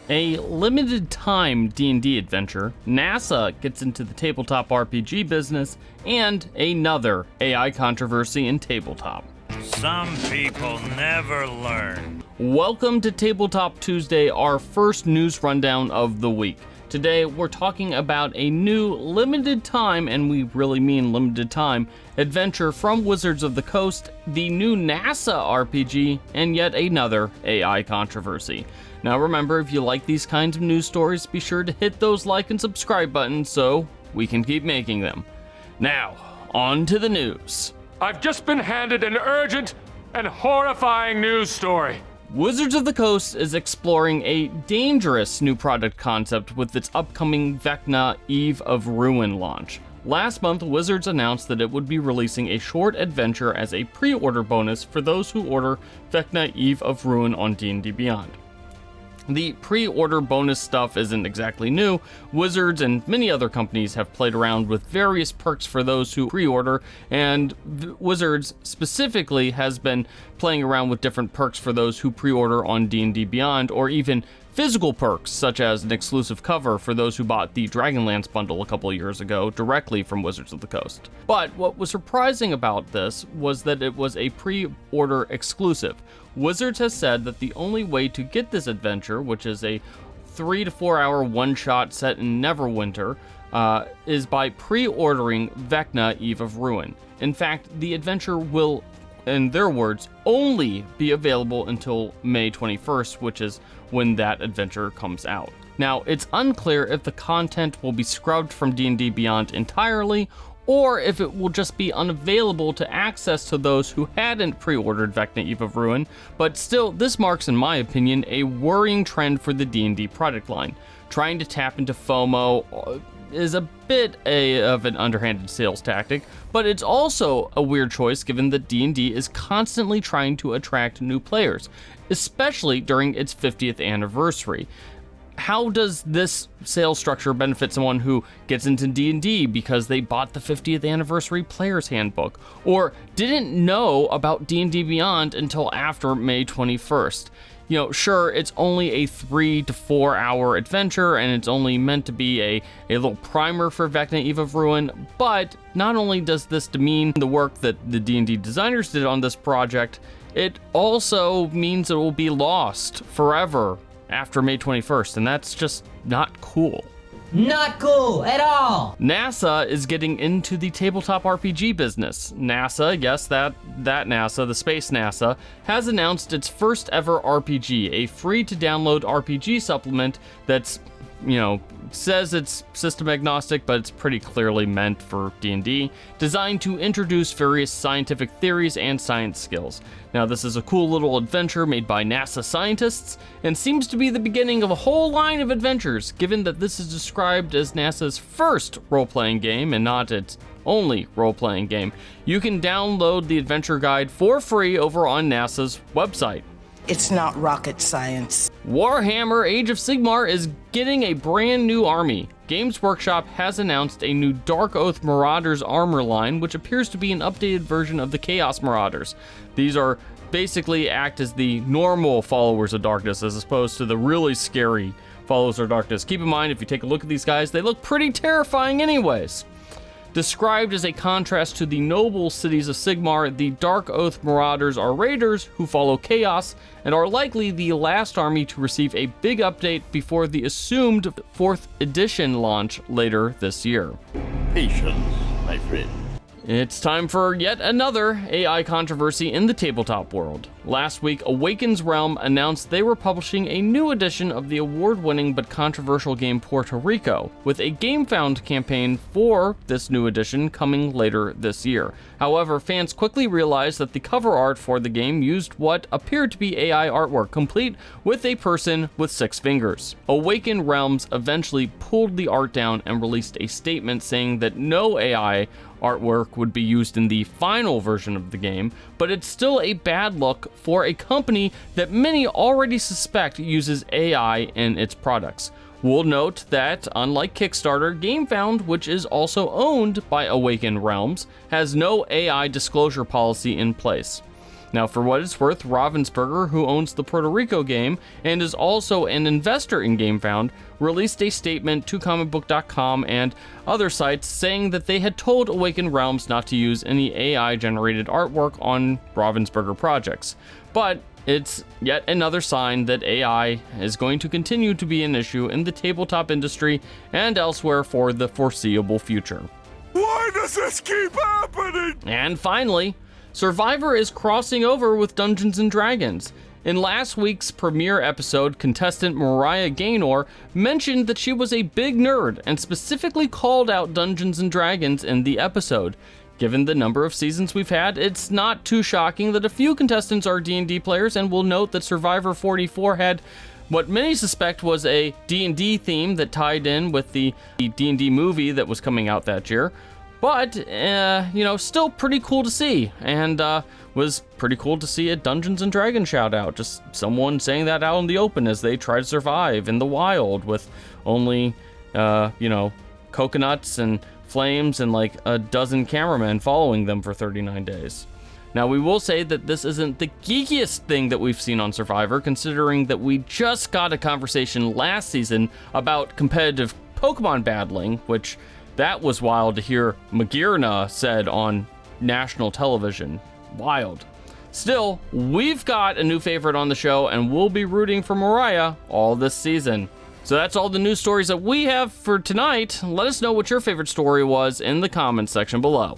A limited time D&D adventure, NASA gets into the tabletop RPG business, and another AI controversy in tabletop. Some people never learn. Welcome to Tabletop Tuesday, our first news rundown of the week. Today we're talking about a new limited time, and we really mean limited time, adventure from Wizards of the Coast, the new NASA RPG, and yet another AI controversy. Now remember, if you like these kinds of news stories, be sure to hit those like and subscribe buttons so we can keep making them. Now, on to the news. I've just been handed an urgent and horrifying news story. Wizards of the Coast is exploring a dangerous new product concept with its upcoming Vecna Eve of Ruin launch. Last month, Wizards announced that it would be releasing a short adventure as a pre-order bonus for those who order Vecna Eve of Ruin on D&D Beyond. The pre-order bonus stuff isn't exactly new. Wizards and many other companies have played around with various perks for those who pre-order, and Wizards specifically has been playing around with different perks for those who pre-order on D&D Beyond, or even physical perks, such as an exclusive cover for those who bought the Dragonlance bundle a couple of years ago directly from Wizards of the Coast. But what was surprising about this was that it was a pre-order exclusive. Wizards has said that the only way to get this adventure, which is a 3 to 4 hour one-shot set in Neverwinter, is by pre-ordering Vecna Eve of Ruin. In fact, the adventure will, in their words, only be available until May 21st, which is when that adventure comes out. Now, it's unclear if the content will be scrubbed from D&D Beyond entirely, or if it will just be unavailable to access to those who hadn't pre-ordered Vecna Eve of Ruin, but still, this marks, in my opinion, a worrying trend for the D&D product line. Trying to tap into FOMO is a bit of an underhanded sales tactic, but it's also a weird choice given that D&D is constantly trying to attract new players, especially during its 50th anniversary. How does this sales structure benefit someone who gets into D&D because they bought the 50th anniversary player's handbook, or didn't know about D&D Beyond until after May 21st? You know, sure, it's only a 3 to 4 hour adventure, and it's only meant to be a little primer for Vecna Eve of Ruin, but not only does this demean the work that the D&D designers did on this project, it also means it will be lost forever after May 21st, and that's just not cool. Not cool at all! NASA is getting into the tabletop RPG business. NASA, yes, that NASA, the space NASA, has announced its first ever RPG, a free-to-download RPG supplement that's, says it's system agnostic, but it's pretty clearly meant for D&D, designed to introduce various scientific theories and science skills. Now, this is a cool little adventure made by NASA scientists, and seems to be the beginning of a whole line of adventures, given that this is described as NASA's first role-playing game and not its only role-playing game. You can download the adventure guide for free over on NASA's website. It's not rocket science. Warhammer Age of Sigmar is getting a brand new army. Games Workshop has announced a new Dark Oath Marauders armor line, which appears to be an updated version of the Chaos Marauders. These are basically act as the normal followers of darkness as opposed to the really scary followers of darkness. Keep in mind, if you take a look at these guys, they look pretty terrifying anyways. Described as a contrast to the noble cities of Sigmar, the Dark Oath Marauders are raiders who follow chaos and are likely the last army to receive a big update before the assumed 4th edition launch later this year. Patience, my friend. It's time for yet another AI controversy in the tabletop world. Last week, Awaken's Realm announced they were publishing a new edition of the award-winning but controversial game Puerto Rico, with a GameFound campaign for this new edition coming later this year. However, fans quickly realized that the cover art for the game used what appeared to be AI artwork, complete with a person with 6 fingers. Awaken Realms eventually pulled the art down and released a statement saying that no AI artwork would be used in the final version of the game, but it's still a bad look for a company that many already suspect uses AI in its products. We'll note that, unlike Kickstarter, GameFound, which is also owned by Awaken Realms, has no AI disclosure policy in place. Now, for what it's worth, Ravensburger, who owns the Puerto Rico game and is also an investor in GameFound, released a statement to comicbook.com and other sites saying that they had told Awakened Realms not to use any AI-generated artwork on Ravensburger projects. But it's yet another sign that AI is going to continue to be an issue in the tabletop industry and elsewhere for the foreseeable future. Why does this keep happening? And finally, Survivor is crossing over with Dungeons & Dragons. In last week's premiere episode, contestant Mariah Gaynor mentioned that she was a big nerd and specifically called out Dungeons & Dragons in the episode. Given the number of seasons we've had, it's not too shocking that a few contestants are D&D players, and we'll note that Survivor 44 had what many suspect was a D&D theme that tied in with the D&D movie that was coming out that year. But, still pretty cool to see, and was pretty cool to see a Dungeons & Dragons shout out. Just someone saying that out in the open as they try to survive in the wild with only, coconuts and flames and like a dozen cameramen following them for 39 days. Now, we will say that this isn't the geekiest thing that we've seen on Survivor, considering that we just got a conversation last season about competitive Pokemon battling, which that was wild to hear Magirna said on national television. Wild. Still, we've got a new favorite on the show, and we'll be rooting for Mariah all this season. So that's all the news stories that we have for tonight. Let us know what your favorite story was in the comments section below.